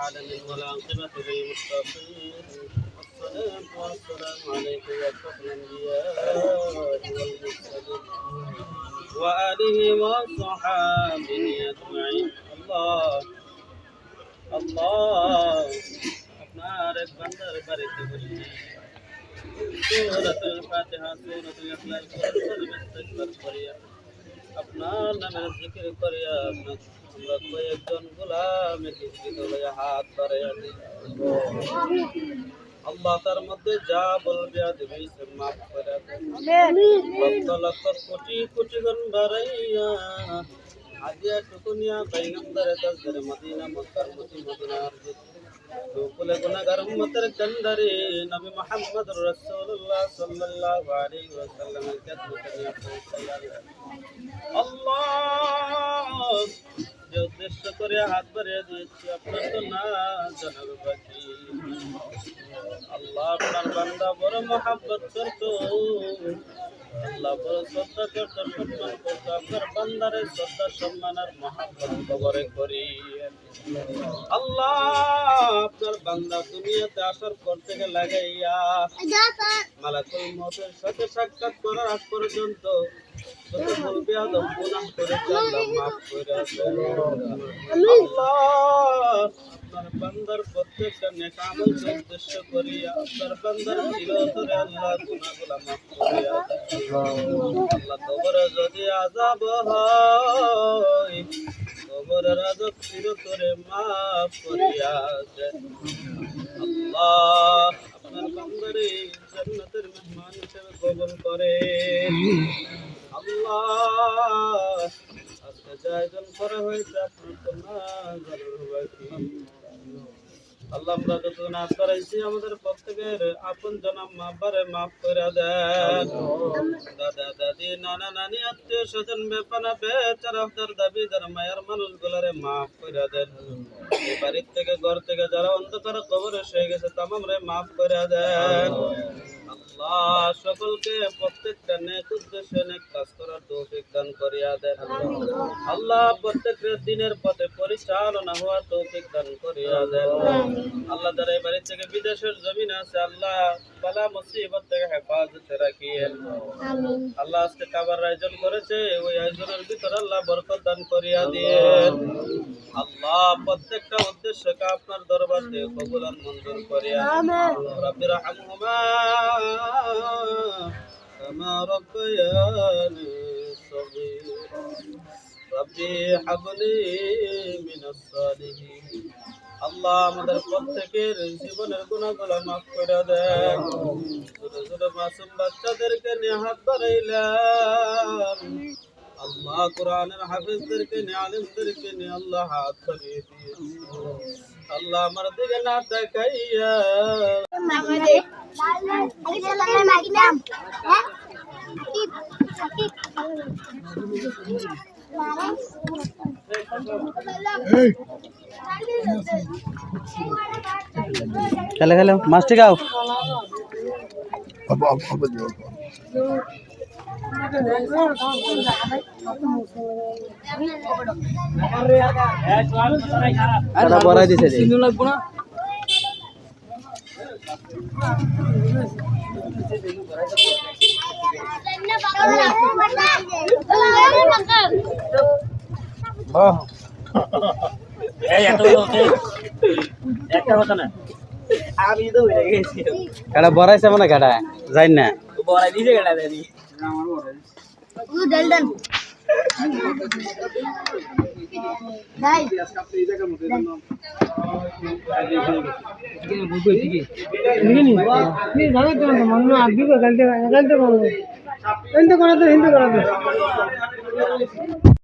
العالمين والعاقبة للمتقين والصلاة والسلام عليك يا أشرف الأنبياء والمرسلين وآله وصحابه أجمعين الله الله আপনার এক বান্দার বাড়িতে বসে সূরাতুল ফাতিহা সূরাতুল ইখলাস সূরাতুল ইস্তিগফার করিয়া আপনার নামের জিকির করিয়া আমরা কয়েকজন গোলামের হৃদয়ে হাত বাড়াইয়া দিই আল্লাহ তার মধ্যে যা বলবে দেবে সে মাফ করে দেন লক্ষ লক্ষ কোটি কোটি গুণ বাড়াইয়া আজিয়া টুকুনিয়া পয়গম্বরে তাজরে মদিনা মক্কার মদিনার দুকুলে গুনাহগার উম্মতের কন্ডারে নবী মুহাম্মদ রাসূলুল্লাহ সাল্লাল্লাহু আলাইহি ওয়াসাল্লামের খেদমতে নিয়ে পৌঁছাইয়া আল্লাহ যে উদ্দেশ্য করে হাত বাড়িয়ে দিয়েছি আপনার তো না জানার বাকি আল্লাহ আপনার বান্দা বড় মহব্বত করতো আল্লাহ বড় শ্রদ্ধা করতো সম্মান করতো আপনার বান্দারে শ্রদ্ধা সম্মান আর মহব্বত কবরে করি আল্লাহ আপনার বান্দা দুনিয়াতে আসার পর থেকে লাগাইয়া মালাকুল মউতের সাথে সাক্ষাৎ করার আগ পর্যন্ত যত ভুল বেয়াদব গুনাহ করেছে আল্লাহ মাফ করে দেন আল্লাহ আপনার বান্দার প্রত্যেকটা নেক আমলকে উদ্দেশ্য করিয়া আপনার বান্দার চিরতরে আল্লাহ গুনাহগুলো মাফ করিয়া আল্লাহ কবরে যদি আযাব হয় কবরের আযাব চিরতরে মাফ করিয়া দেন আল্লাহ আপনার বান্দারে জান্নাতের মেহমান হিসেবে কবুল করে আল্লাহ আজকে যে আয়োজন করা হয়েছে আপনার তো না জানার বাকি আল্লাহ আমরা যত নাচ করাইছি আমাদের প্রত্যেকের আপন জনাম মাবারে মাফ করে দেন দাদা দাদি নানা নানি আত্মীয় স্বজন বেপানা বেচারাদের দাবিদার মায়ের মানুষগুলারে মাফ করে দেন এই বাড়ির থেকে ঘর থেকে যারা অন্ধকার কবরে শুয়ে গেছে তামাম রে মাফ করে দেন আল্লাহ সকলকে প্রত্যেকটা নেক উদ্দেশ্যে নেক কাজ করার তৌফিক দান করিয়া দেন আল্লাহ প্রত্যেকের দিনের পথে পরিচালনা হওয়ার তৌফিক দান করিয়া দেন আল্লাহ যারা এই বাড়ি থেকে বিদেশের জমিন আছে আল্লাহ বালা মুসিবত থেকে হেফাজতে রাখিয়েন আল্লাহ আজকে খাবার আয়োজন করেছে ওই আয়োজনের ভিতর আল্লাহ বরকত দান করিয়া দিয়েন আল্লাহ প্রত্যেকটা উদ্দেশ্যকে আপনার দরবার থেকে কবুল আর মঞ্জুর করিয়া রব্বি রহমহুমা কামা রাব্বায়ানি সগীরা রব্বি হাবলি মিনাস সালিহিন আল্লাহ আমাদের প্রত্যেকের জীবনের গুনাহগুলো মাফ করে দেন ছোট ছোট মাসুম বাচ্চাদেরকে নিয়ে হাত বাড়াইলাম আল্লাহ কোরআনের হাফেজদেরকে নিয়ে আলেমদেরকে নিয়ে আল্লাহ হাত বাড়িয়ে দিয়ে আল্লাহ আমার দিকে না তাকাইয়া খেলে খেলে মাছটি খাও বড়াই দিছে লাগবো না একটা কথা না আমি তো হয়ে গেছি কাটা বড়াইছে মনে কাটা যাই না বড়াই দিছে কাটা দেনি আমার বড়াই ডাল ডাল ভাই হিন্দু করাতে